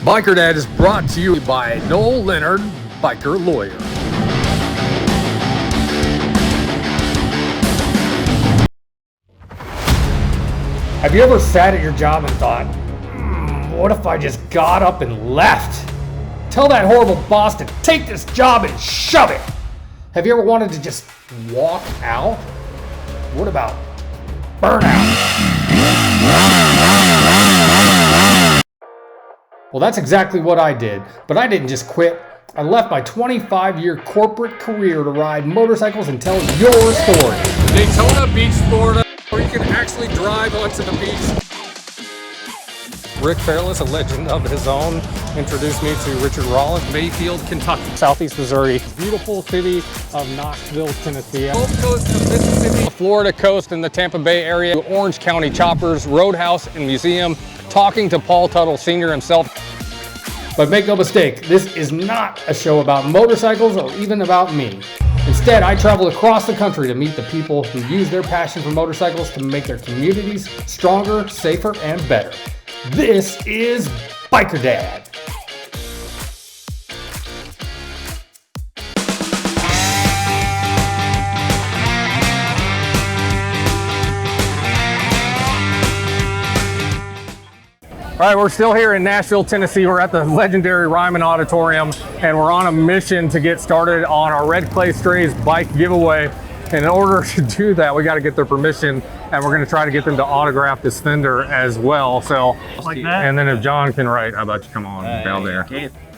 Biker Dad is brought to you by Noel Leonard, biker lawyer. Have you ever sat at your job and thought, what if I just got up and left? Tell that horrible boss to take this job and shove it. Have you ever wanted to just walk out? What about burnout? Well, that's exactly what I did, but I didn't just quit. I left my 25-year corporate career to ride motorcycles and tell your story. Daytona Beach, Florida, where you can actually drive onto the beach. Rick Fairless, a legend of his own, introduced me to Richard Rollins, Mayfield, Kentucky. Southeast Missouri, beautiful city of Knoxville, Tennessee. Gulf Coast of Mississippi, the Florida coast and the Tampa Bay area, Orange County Choppers, Roadhouse and Museum, talking to Paul Tuttle Sr. himself. But make no mistake, this is not a show about motorcycles or even about me. Instead, I travel across the country to meet the people who use their passion for motorcycles to make their communities stronger, safer, and better. This is Biker Dad. All right, we're still here in Nashville, Tennessee. We're at the legendary Ryman Auditorium, and we're on a mission to get started on our Red Clay Strays bike giveaway. And in order to do that, we got to get their permission, and we're going to try to get them to autograph this fender as well. So, like that? And then if John can write, how about you come on down there?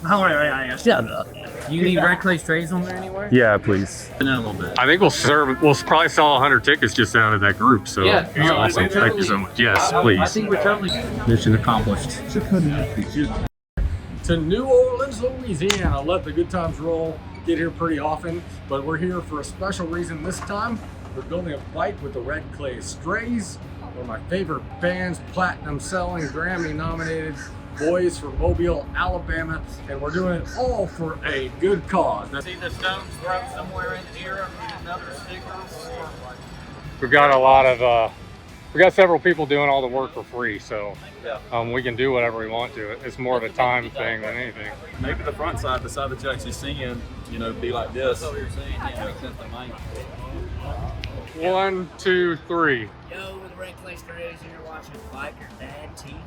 All right, shut up. You need Red Clay Strays on there anywhere? Yeah, please. In a little bit. I think we'll probably sell 100 tickets just out of that group. So yeah, awesome. Thank you so much. Yes, please. I think we're totally Mission accomplished. To New Orleans, Louisiana. Let the good times roll. Get here pretty often, but we're here for a special reason this time. We're building a bike with the Red Clay Strays, one of my favorite bands, platinum selling, Grammy nominated boys from Mobile, Alabama, and we're doing it all for a good cause. see the stones thrown somewhere in here. Another sticker. We've got a lot of, we got several people doing all the work for free, so we can do whatever we want to. It's more of a time thing than anything. Maybe the front side, the side that you're actually seeing, be like this. That's what you're saying. Yeah, except the main. 1, 2, 3. Yo, with Red Clay Strays, and you're watching Biker Dad TV.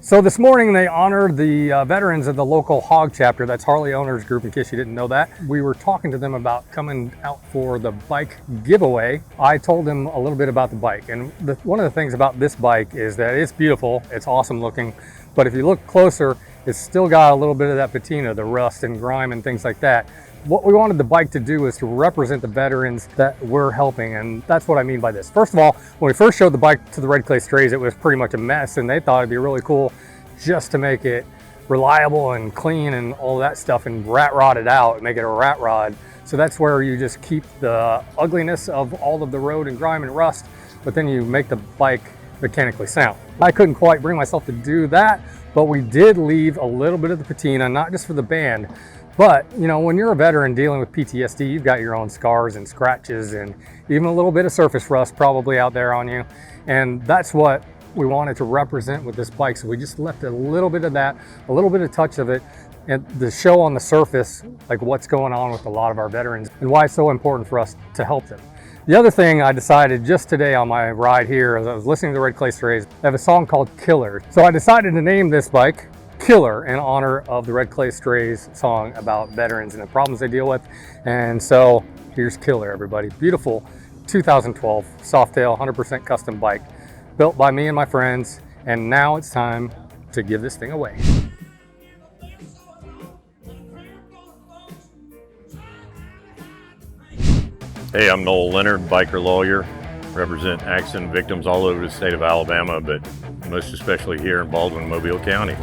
So this morning they honored the veterans of the local HOG chapter. That's Harley Owners Group, in case you didn't know that. We were talking to them about coming out for the bike giveaway. I told them a little bit about the bike, and one of the things about this bike is that it's beautiful, it's awesome looking, but if you look closer, it's still got a little bit of that patina, the rust and grime and things like that. What we wanted the bike to do is to represent the veterans that we're helping, and that's what I mean by this. First of all, when we first showed the bike to the Red Clay Strays, it was pretty much a mess, and they thought it'd be really cool just to make it reliable and clean and all that stuff and rat rod it out, make it a rat rod. So that's where you just keep the ugliness of all of the road and grime and rust, but then you make the bike mechanically sound. I couldn't quite bring myself to do that, but we did leave a little bit of the patina, not just for the band, but when you're a veteran dealing with PTSD, you've got your own scars and scratches and even a little bit of surface rust probably out there on you. And that's what we wanted to represent with this bike. So we just left a little bit of that, a little bit of touch of it, and the show on the surface, like what's going on with a lot of our veterans and why it's so important for us to help them. The other thing I decided just today on my ride here, as I was listening to Red Clay Strays, they have a song called Killer. So I decided to name this bike Killer in honor of the Red Clay Strays song about veterans and the problems they deal with. And so here's Killer, everybody. Beautiful 2012 Softail 100% custom bike built by me and my friends. And now it's time to give this thing away. Hey, I'm Noel Leonard, biker lawyer. Represent accident victims all over the state of Alabama, but most especially here in Baldwin, Mobile County.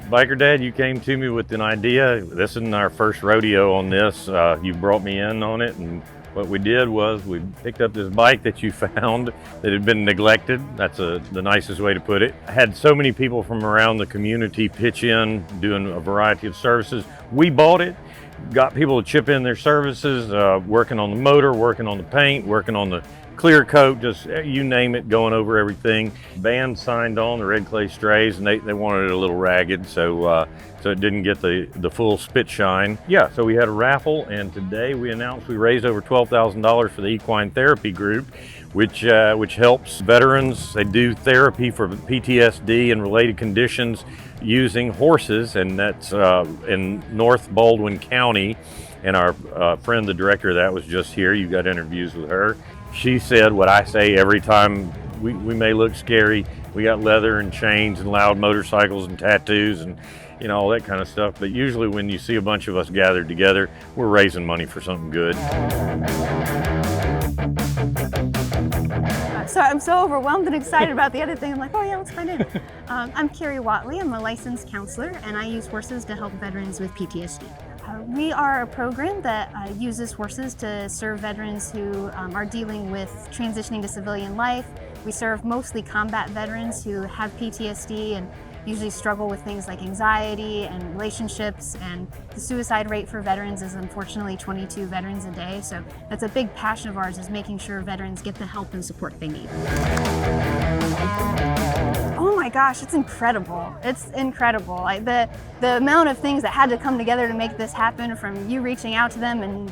Biker Dad, you came to me with an idea. This isn't our first rodeo on this. You brought me in on it, and what we did was we picked up this bike that you found that had been neglected. That's the nicest way to put it. I had so many people from around the community pitch in, doing a variety of services. We bought it, got people to chip in their services, working on the motor, working on the paint, working on the clear coat, just you name it, going over everything. Band signed on the red clay strays, and they wanted it a little ragged, so so it didn't get the full spit shine. Yeah, so we had a raffle, and today we announced we raised over $12,000 for the equine therapy group, which helps veterans. They do therapy for PTSD and related conditions using horses, and that's in North Baldwin County. And our friend, the director of that, was just here. You got interviews with her. She said what I say every time. We may look scary. We got leather and chains and loud motorcycles and tattoos and all that kind of stuff. But usually when you see a bunch of us gathered together, we're raising money for something good. So I'm so overwhelmed and excited about the other thing. I'm like, oh yeah, let's find out. I'm Carrie Watley. I'm a licensed counselor, and I use horses to help veterans with PTSD. We are a program that uses horses to serve veterans who are dealing with transitioning to civilian life. We serve mostly combat veterans who have PTSD and usually struggle with things like anxiety and relationships, and the suicide rate for veterans is unfortunately 22 veterans a day. So that's a big passion of ours, is making sure veterans get the help and support they need. Oh my gosh, it's incredible. It's incredible. Like the amount of things that had to come together to make this happen, from you reaching out to them, and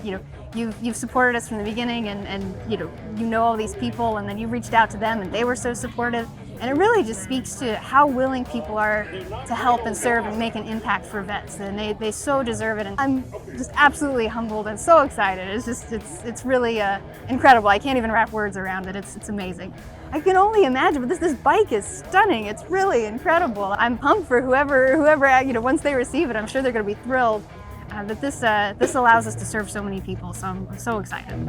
you've supported us from the beginning, and you know all these people, and then you reached out to them and they were so supportive. And it really just speaks to how willing people are to help and serve and make an impact for vets, and they so deserve it. And I'm just absolutely humbled and so excited. It's really incredible. I can't even wrap words around it. It's amazing. I can only imagine, but this bike is stunning. It's really incredible. I'm pumped for whoever once they receive it, I'm sure they're going to be thrilled that this allows us to serve so many people. So I'm so excited.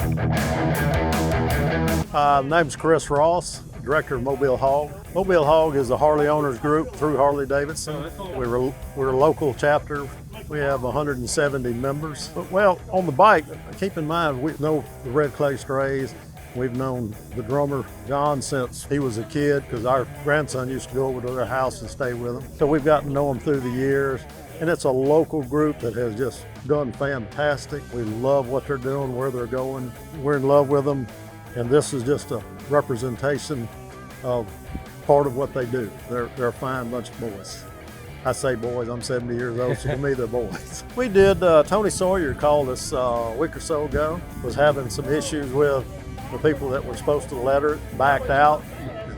My name's Chris Ross, Director of Mobile Hog. Mobile Hog is a Harley owners group through Harley Davidson. We're a local chapter. We have 170 members. But, well, on the bike, keep in mind, we know the red clay strays. We've known the drummer, John, since he was a kid, because our grandson used to go over to their house and stay with them. So we've gotten to know them through the years. And it's a local group that has just done fantastic. We love what they're doing, where they're going. We're in love with them. And this is just a representation of part of what they do. They're a fine bunch of boys. I say boys, I'm 70 years old, so to me they're boys. We did, Tony Sawyer called us a week or so ago, was having some issues with the people that were supposed to letter it, backed out.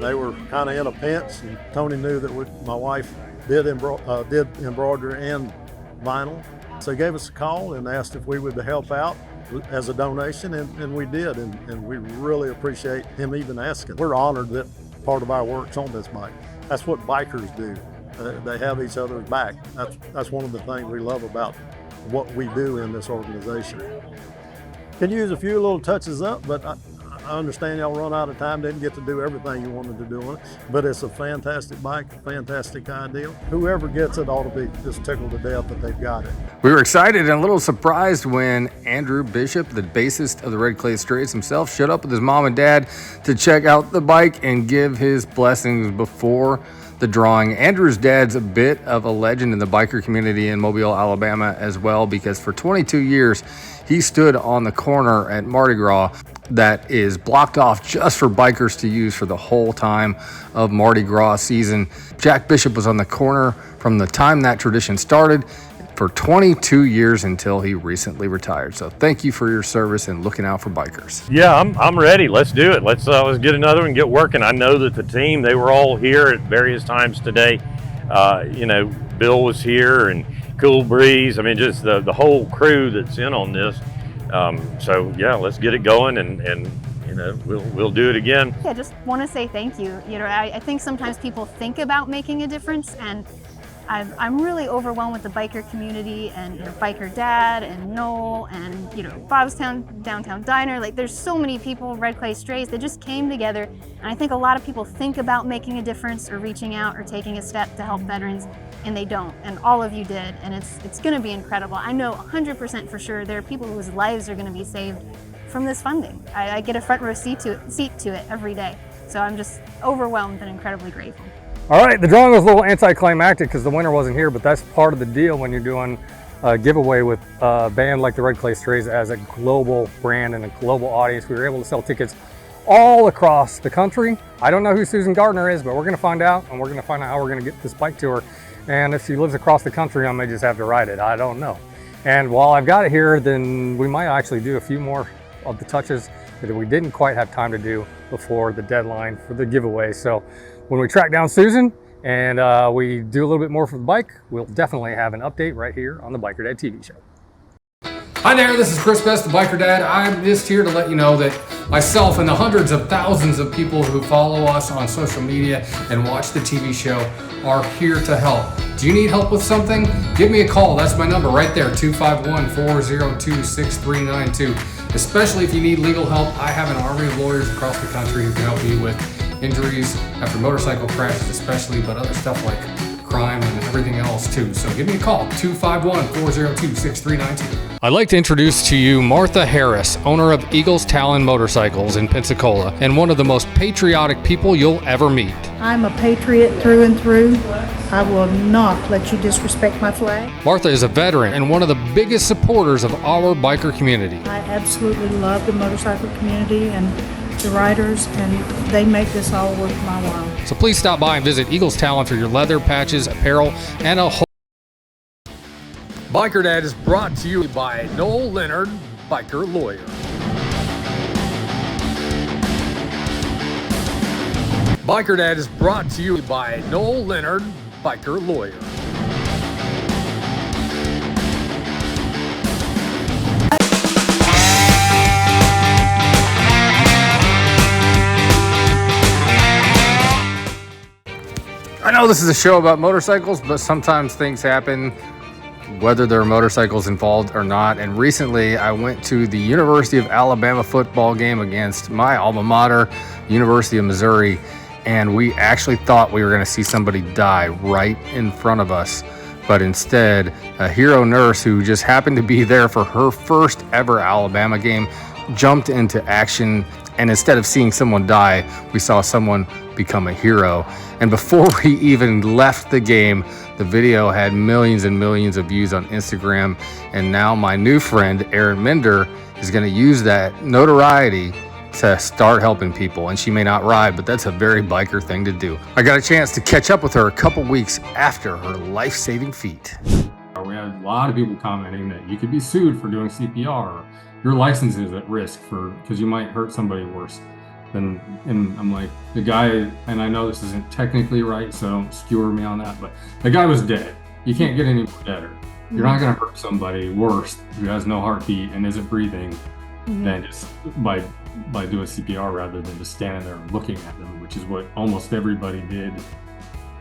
They were kind of in a pinch, and Tony knew that my wife did embroidery and vinyl. So he gave us a call and asked if we would help out as a donation, and we did, and we really appreciate him even asking. We're honored that part of our work's on this bike. That's what bikers do. They have each other's back. That's one of the things we love about what we do in this organization. Can use a few little touches up, but I understand y'all run out of time, didn't get to do everything you wanted to do on it, but it's a fantastic bike, a fantastic idea. Whoever gets it ought to be just tickled to death that they've got it. We were excited and a little surprised when Andrew Bishop, the bassist of the Red Clay Strays himself, showed up with his mom and dad to check out the bike and give his blessings before the drawing. Andrew's dad's a bit of a legend in the biker community in Mobile, Alabama as well, because for 22 years he stood on the corner at Mardi Gras that is blocked off just for bikers to use for the whole time of Mardi Gras season. Jack Bishop was on the corner from the time that tradition started for 22 years until he recently retired. So thank you for your service and looking out for bikers. Yeah, I'm ready. Let's do it. Let's get another one and get working. I know that the team, they were all here at various times today. Bill was here and Cool Breeze. I mean, just the whole crew that's in on this. So yeah, let's get it going, and we'll do it again. Yeah, just want to say thank you. I think sometimes people think about making a difference, and I'm really overwhelmed with the biker community, and Biker Dad and Noel and Bobstown Downtown Diner. Like, there's so many people, Red Clay Strays, they just came together, and I think a lot of people think about making a difference or reaching out or taking a step to help veterans, and they don't. And all of you did, and it's going to be incredible. I know 100% for sure there are people whose lives are going to be saved from this funding. I get a front row seat to it every day, so I'm just overwhelmed and incredibly grateful. All right, the drawing was a little anticlimactic because the winner wasn't here, but that's part of the deal when you're doing a giveaway with a band like the Red Clay Strays as a global brand and a global audience. We were able to sell tickets all across the country. I don't know who Susan Gardner is, but we're gonna find out, and we're gonna find out how we're gonna get this bike to her. And if she lives across the country, I may just have to ride it. I don't know. And while I've got it here, then we might actually do a few more of the touches that we didn't quite have time to do before the deadline for the giveaway. So when we track down Susan and we do a little bit more for the bike, we'll definitely have an update right here on the Biker Dad TV show. Hi there, this is Chris Best, the Biker Dad. I'm just here to let you know that myself and the hundreds of thousands of people who follow us on social media and watch the TV show are here to help. Do you need help with something? Give me a call. That's my number right there, 251-402-6392. Especially if you need legal help, I have an army of lawyers across the country who can help you with injuries after motorcycle crashes especially, but other stuff like crime and everything else too. So give me a call, 251-402-6392. I'd like to introduce to you Martha Harris, owner of Eagles Talon Motorcycles in Pensacola, and one of the most patriotic people you'll ever meet. I'm a patriot through and through. I will not let you disrespect my flag. Martha is a veteran and one of the biggest supporters of our biker community. I absolutely love the motorcycle community and the riders, and they make this all worth my while. So please stop by and visit Eagles Talon for your leather, patches, apparel, and a whole... Biker Dad is brought to you by Noel Leonard, biker lawyer. Biker Dad is brought to you by Noel Leonard, biker lawyer. I know this is a show about motorcycles, but sometimes things happen, whether there are motorcycles involved or not. And recently I went to the University of Alabama football game against my alma mater, University of Missouri, and we actually thought we were going to see somebody die right in front of us. But instead, a hero nurse who just happened to be there for her first ever Alabama game jumped into action, and instead of seeing someone die, we saw someone become a hero. And before we even left the game, the video had millions and millions of views on Instagram, and now my new friend Erin Mender is going to use that notoriety to start helping people. And she may not ride, but that's a very biker thing to do. I got a chance to catch up with her a couple weeks after her life-saving feat. We had a lot of people commenting that you could be sued for doing CPR, or your license is at risk because you might hurt somebody worse. And I'm like, the guy, and I know this isn't technically right, so don't skewer me on that, but the guy was dead. You can't get any more deader. You're not going to hurt somebody worse who has no heartbeat and isn't breathing than just by doing CPR rather than just standing there and looking at them, which is what almost everybody did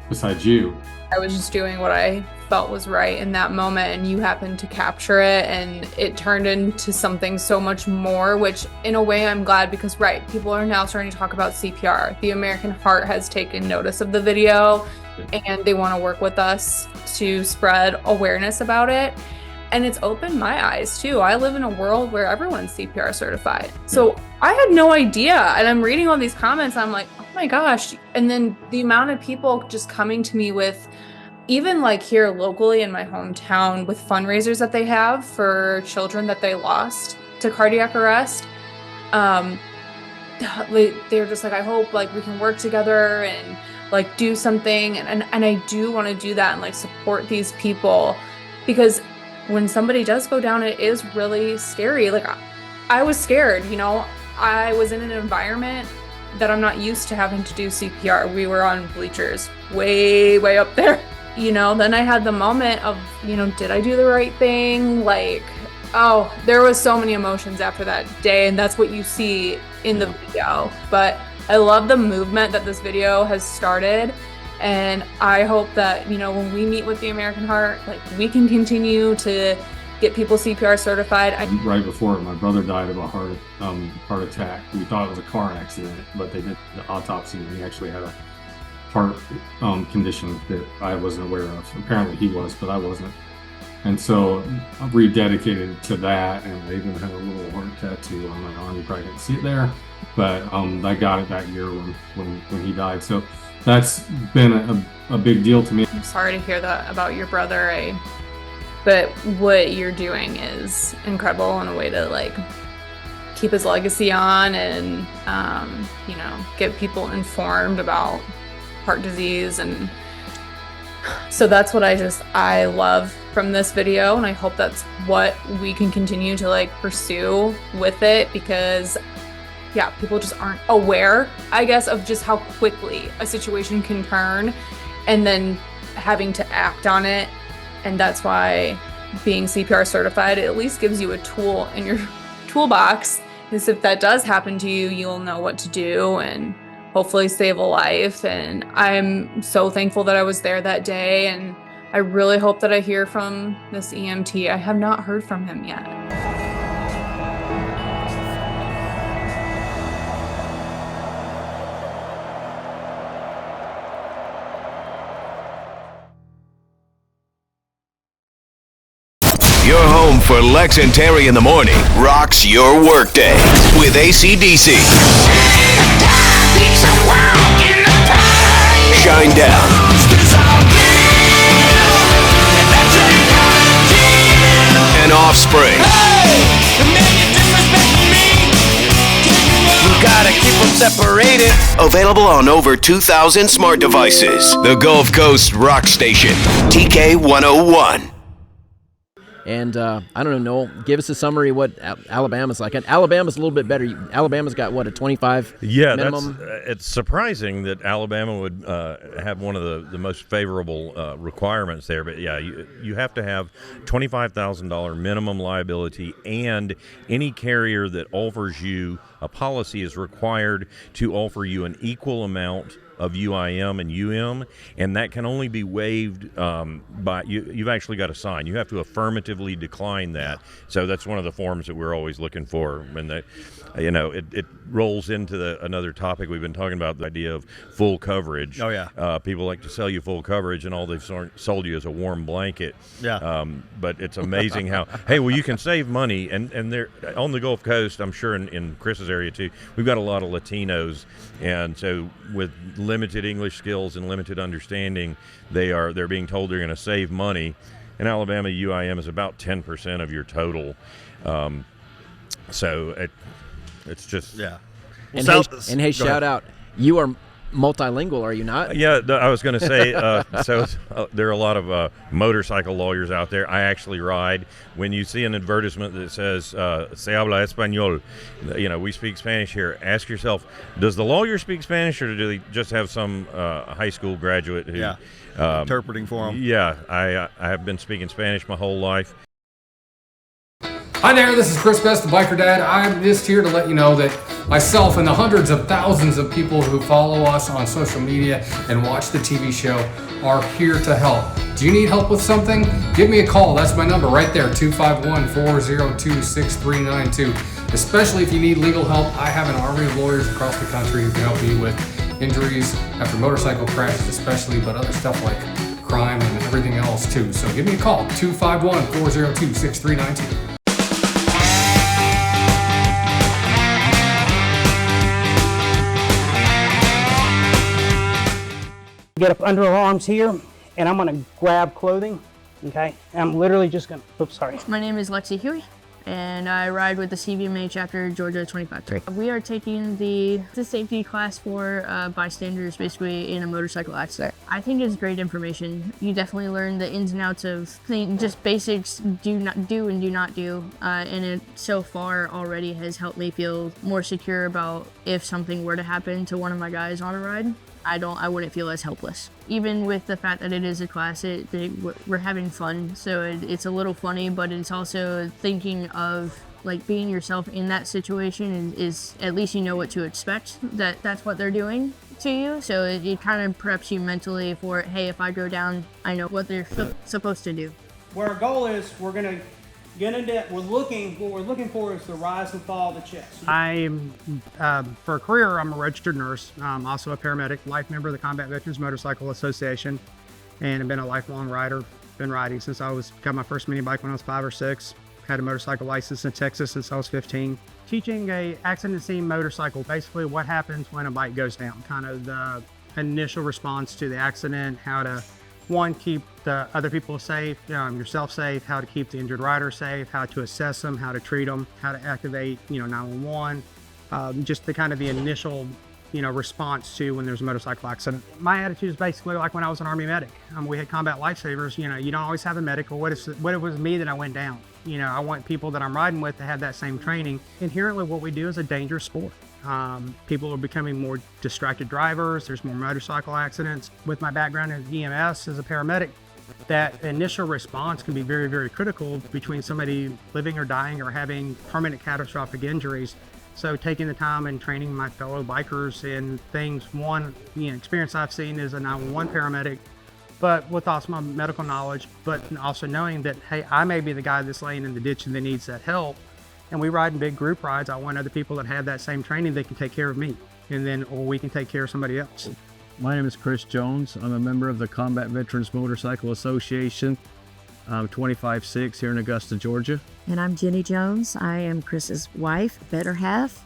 besides you. I was just doing what I felt was right in that moment, and you happened to capture it, and it turned into something so much more, which in a way I'm glad, because people are now starting to talk about CPR. The American Heart has taken notice of the video and they want to work with us to spread awareness about it. And it's opened my eyes too. I live in a world where everyone's CPR certified. So I had no idea. And I'm reading all these comments. I'm like, oh my gosh. And then the amount of people just coming to me with, even like here locally in my hometown, with fundraisers that they have for children that they lost to cardiac arrest. They're just like, I hope like we can work together and like do something. And I do want to do that and like support these people, because when somebody does go down, it is really scary. Like I was scared, you know, I was in an environment that I'm not used to having to do CPR. We were on bleachers way up there, you know. Then I had the moment of, you know, did I do the right thing? Like, oh, there was so many emotions after that day, and that's what you see in the video. But I love the movement that this video has started. And I hope that, you know, when we meet with the American Heart, like we can continue to get people CPR certified. Right before my brother died of a heart attack. We thought it was a car accident, but they did the autopsy and he actually had a heart condition that I wasn't aware of. Apparently he was, but I wasn't. And so I rededicated to that, and I even had a little heart tattoo on my arm. You probably didn't see it there, but I got it that year when he died. So that's been a big deal to me. I'm sorry to hear that about your brother, but what you're doing is incredible in a way to like keep his legacy on and, you know, get people informed about heart disease. And so that's what I love from this video. And I hope that's what we can continue to like pursue with it, because yeah, people just aren't aware, I guess, of just how quickly a situation can turn and then having to act on it. And that's why being CPR certified at least gives you a tool in your toolbox, because if that does happen to you, you'll know what to do and hopefully save a life. And I'm so thankful that I was there that day, and I really hope that I hear from this EMT. I have not heard from him yet. Your home for Lex and Terry in the morning rocks your workday with AC/DC. Shine down. And Offspring. You gotta keep them separated. Available on over 2,000 smart devices. The Gulf Coast Rock Station. TK 101. And I don't know, Noel, give us a summary of what Alabama's like. And Alabama's a little bit better. Alabama's got, what, a 25 minimum? It's surprising that Alabama would have one of the most favorable requirements there. But, yeah, you have to have $25,000 minimum liability, and any carrier that offers you a policy is required to offer you an equal amount of UIM and UM, and that can only be waived by you've actually got to sign. You have to affirmatively decline that. So that's one of the forms that we're always looking for. And that, you know, it rolls into another topic we've been talking about, the idea of full coverage. Oh yeah. People like to sell you full coverage, and all they've sold you is a warm blanket. Yeah. But it's amazing how hey, well, you can save money, and they're on the Gulf Coast. I'm sure in Chris's area too. We've got a lot of Latinos, and so with limited English skills and limited understanding, they're being told they're going to save money. In Alabama, UIM is about 10% of your total. So it's just yeah. And hey, shout out, you are multilingual, are you not? Yeah, I was going to say, there are a lot of motorcycle lawyers out there. I actually ride. When you see an advertisement that says, se habla español, you know, we speak Spanish here, ask yourself, does the lawyer speak Spanish, or do they just have some high school graduate who... Yeah, interpreting for them? Yeah, I have been speaking Spanish my whole life. Hi there, this is Chris Best, the Biker Dad. I'm just here to let you know that myself and the hundreds of thousands of people who follow us on social media and watch the TV show are here to help. Do you need help with something? Give me a call. That's my number right there, 251-402-6392. Especially if you need legal help, I have an army of lawyers across the country who can help you with injuries after motorcycle crashes especially, but other stuff like crime and everything else too. So give me a call, 251-402-6392. Get up under our arms here, and I'm gonna grab clothing, okay? And I'm literally just gonna, oops, sorry. My name is Lexi Huey, and I ride with the CVMA chapter Georgia 25-3. We are taking the safety class for bystanders, basically in a motorcycle accident. I think it's great information. You definitely learn the ins and outs of things, just basics, do and do not do, and it so far already has helped me feel more secure about if something were to happen to one of my guys on a ride. I wouldn't feel as helpless. Even with the fact that it is a class, we're having fun, so it's a little funny, but it's also thinking of like being yourself in that situation is at least you know what to expect, that's what they're doing to you, so it kind of preps you mentally for, hey, if I go down, I know what they're supposed to do. Where our goal is, we're gonna get into, what we're looking for is the rise and fall of the chest. I'm, for a career, I'm a registered nurse. I'm also a paramedic, life member of the Combat Veterans Motorcycle Association, and I've been a lifelong rider. Been riding since got my first mini bike when I was 5 or 6. Had a motorcycle license in Texas since I was 15. Teaching a accident scene motorcycle, basically what happens when a bike goes down, kind of the initial response to the accident, how to one, keep the other people safe, yourself safe, how to keep the injured rider safe, how to assess them, how to treat them, how to activate, 911, just the kind of the initial, response to when there's a motorcycle accident. My attitude is basically like when I was an Army medic. We had combat lifesavers. You don't always have a medic, or what it was me that I went down. I want people that I'm riding with to have that same training. Inherently, what we do is a dangerous sport. People are becoming more distracted drivers. There's more motorcycle accidents. With my background in EMS as a paramedic, that initial response can be very, very critical between somebody living or dying or having permanent catastrophic injuries. So taking the time and training my fellow bikers in things, one, experience I've seen as a 911 paramedic, but with also my medical knowledge, but also knowing that, hey, I may be the guy that's laying in the ditch and that needs that help. And we ride in big group rides. I want other people that have that same training that can take care of me, or we can take care of somebody else. My name is Chris Jones. I'm a member of the Combat Veterans Motorcycle Association. I'm 25-6 here in Augusta, Georgia. And I'm Jenny Jones. I am Chris's wife, better half,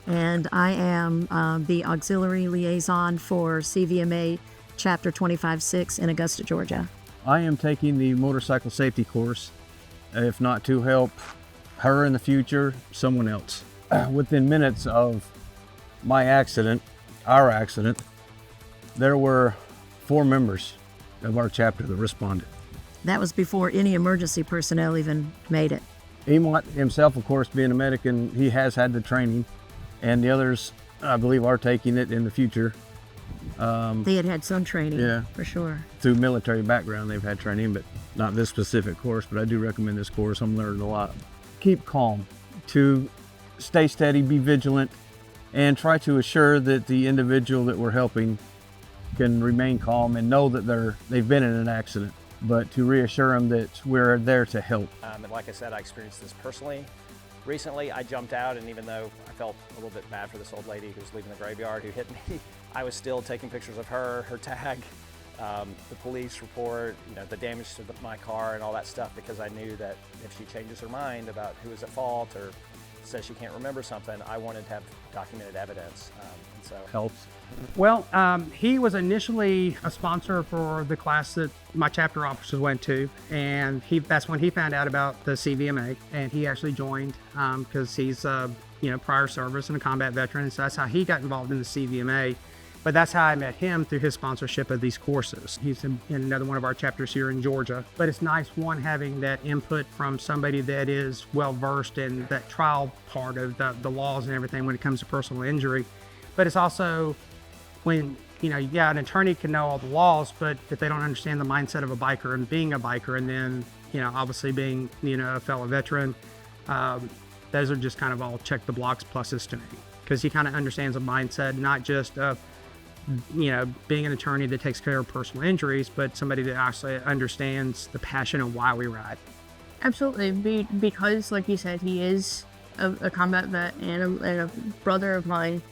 and I am the auxiliary liaison for CVMA Chapter 25-6 in Augusta, Georgia. I am taking the motorcycle safety course, if not to help her in the future, someone else. Within minutes of my accident, our accident, there were 4 members of our chapter that responded. That was before any emergency personnel even made it. Emont himself, of course, being a medic, and he has had the training, and the others, I believe, are taking it in the future. They had some training, yeah, for sure. Through military background, they've had training, but not this specific course, but I do recommend this course. I'm learning a lot. Keep calm, to stay steady, be vigilant, and try to assure that the individual that we're helping can remain calm and know that they've been in an accident, but to reassure them that we're there to help. And like I said, I experienced this personally. Recently, I jumped out, and even though I felt a little bit bad for this old lady who was leaving the graveyard who hit me, I was still taking pictures of her tag, the police report, the damage to my car and all that stuff, because I knew that if she changes her mind about who was at fault or says she can't remember something, I wanted to have documented evidence. And so helps. Well, he was initially a sponsor for the class that my chapter officers went to, and that's when he found out about the CVMA, and he actually joined because he's prior service and a combat veteran, so that's how he got involved in the CVMA. But that's how I met him, through his sponsorship of these courses. He's in another one of our chapters here in Georgia. But it's nice, one, having that input from somebody that is well-versed in that trial part of the laws and everything when it comes to personal injury. But it's also when, an attorney can know all the laws, but if they don't understand the mindset of a biker and being a biker, and then, obviously being, a fellow veteran, those are just kind of all check the blocks pluses to me. Because he kind of understands a mindset, not just of, being an attorney that takes care of personal injuries, but somebody that actually understands the passion of why we ride. Absolutely, because like you said, he is a combat vet and a brother of mine.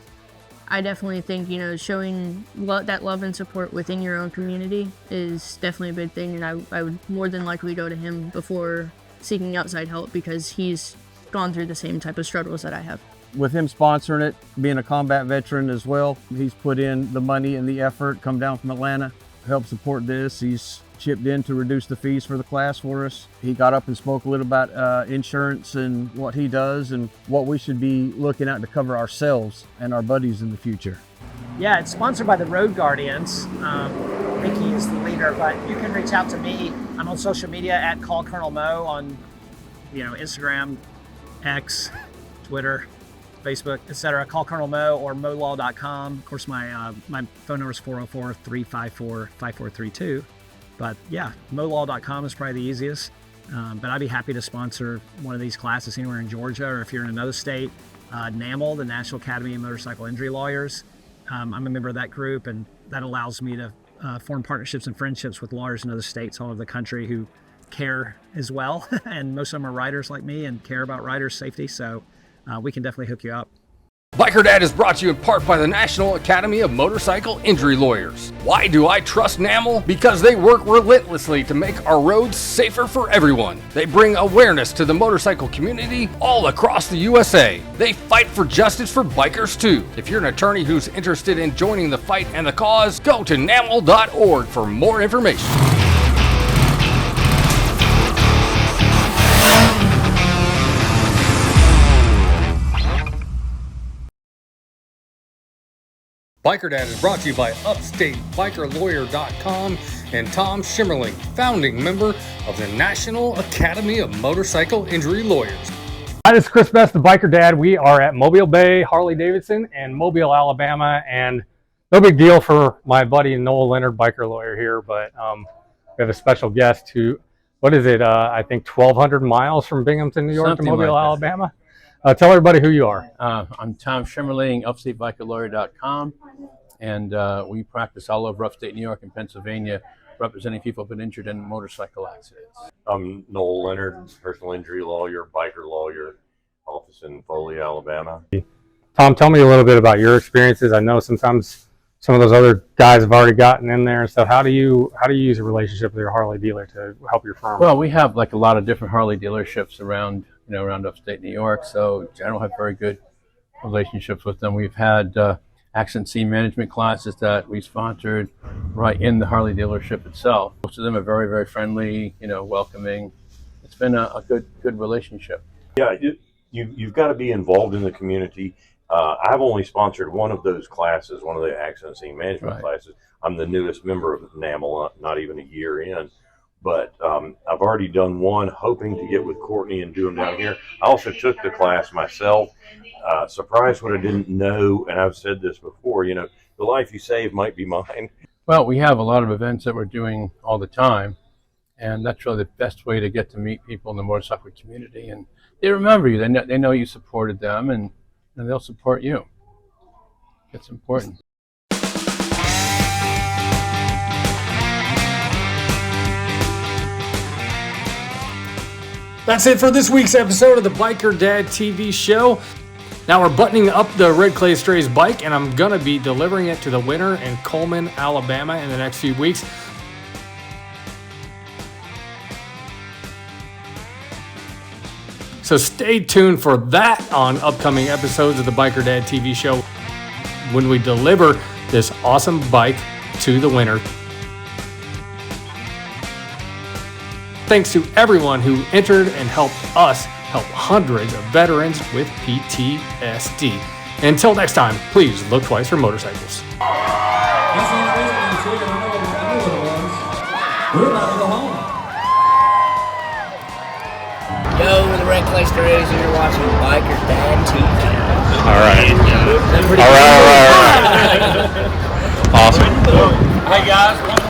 I definitely think, showing that love and support within your own community is definitely a big thing, and I would more than likely go to him before seeking outside help, because he's gone through the same type of struggles that I have. With him sponsoring it, being a combat veteran as well, he's put in the money and the effort, come down from Atlanta, help support this. He's chipped in to reduce the fees for the class for us. He got up and spoke a little about insurance and what he does and what we should be looking at to cover ourselves and our buddies in the future. Yeah, it's sponsored by the Road Guardians. Mickey is the leader, but you can reach out to me. I'm on social media at Call Colonel Mo on Instagram, X, Twitter, Facebook, etc. Call Colonel Mo or molaw.com. Of course, my phone number is 404-354-5432. But yeah, molaw.com is probably the easiest. But I'd be happy to sponsor one of these classes anywhere in Georgia, or if you're in another state, NAML, the National Academy of Motorcycle Injury Lawyers. I'm a member of that group, and that allows me to form partnerships and friendships with lawyers in other states all over the country who care as well. And most of them are riders like me and care about riders' safety. So we can definitely hook you up. Biker Dad is brought to you in part by the National Academy of Motorcycle Injury Lawyers. Why do I trust NAML? Because they work relentlessly to make our roads safer for everyone. They bring awareness to the motorcycle community all across the USA. They fight for justice for bikers too. If you're an attorney who's interested in joining the fight and the cause, go to NAML.org for more information. Biker Dad is brought to you by UpstateBikerLawyer.com and Tom Schimmerling, founding member of the National Academy of Motorcycle Injury Lawyers. Hi, this is Chris Best, the Biker Dad. We are at Mobile Bay, Harley-Davidson, and Mobile, Alabama, and no big deal for my buddy Noel Leonard, biker lawyer here, but we have a special guest who, what is it, I think 1,200 miles from Binghamton, New York Something to Mobile, like Alabama. Tell everybody who you are. I'm Tom Schimmerling, UpstateBikerLawyer.com, and we practice all over upstate New York and Pennsylvania, representing people who've been injured in motorcycle accidents. I'm Noel Leonard, personal injury lawyer, biker lawyer, office in Foley, Alabama. Tom, tell me a little bit about your experiences. I know sometimes some of those other guys have already gotten in there and stuff. How do you use a relationship with your Harley dealer to help your firm? Well, we have like a lot of different Harley dealerships around upstate New York, so I don't have very good relationships with them. We've had accident scene management classes that we sponsored right in the Harley dealership itself. Most of them are very, very friendly, welcoming. It's been a good relationship. Yeah, you've got to be involved in the community. I've only sponsored one of those classes, one of the accident scene management classes. I'm the newest member of NAML, not even a year in. But I've already done one, hoping to get with Courtney and do them down here. I also took the class myself. Surprised what I didn't know, and I've said this before, the life you save might be mine. Well, we have a lot of events that we're doing all the time, and that's really the best way to get to meet people in the motorcycle community. And they remember you. They know you supported them, and they'll support you. It's important. That's it for this week's episode of the Biker Dad TV show. Now we're buttoning up the Red Clay Strays bike, and I'm going to be delivering it to the winner in Coleman, Alabama in the next few weeks. So stay tuned for that on upcoming episodes of the Biker Dad TV show when we deliver this awesome bike to the winner. Thanks to everyone who entered and helped us help hundreds of veterans with PTSD. Until next time, please look twice for motorcycles. Yo, we're the Red Clay Strays, and you're watching Biker Dad TV. All right. Awesome. Hey guys.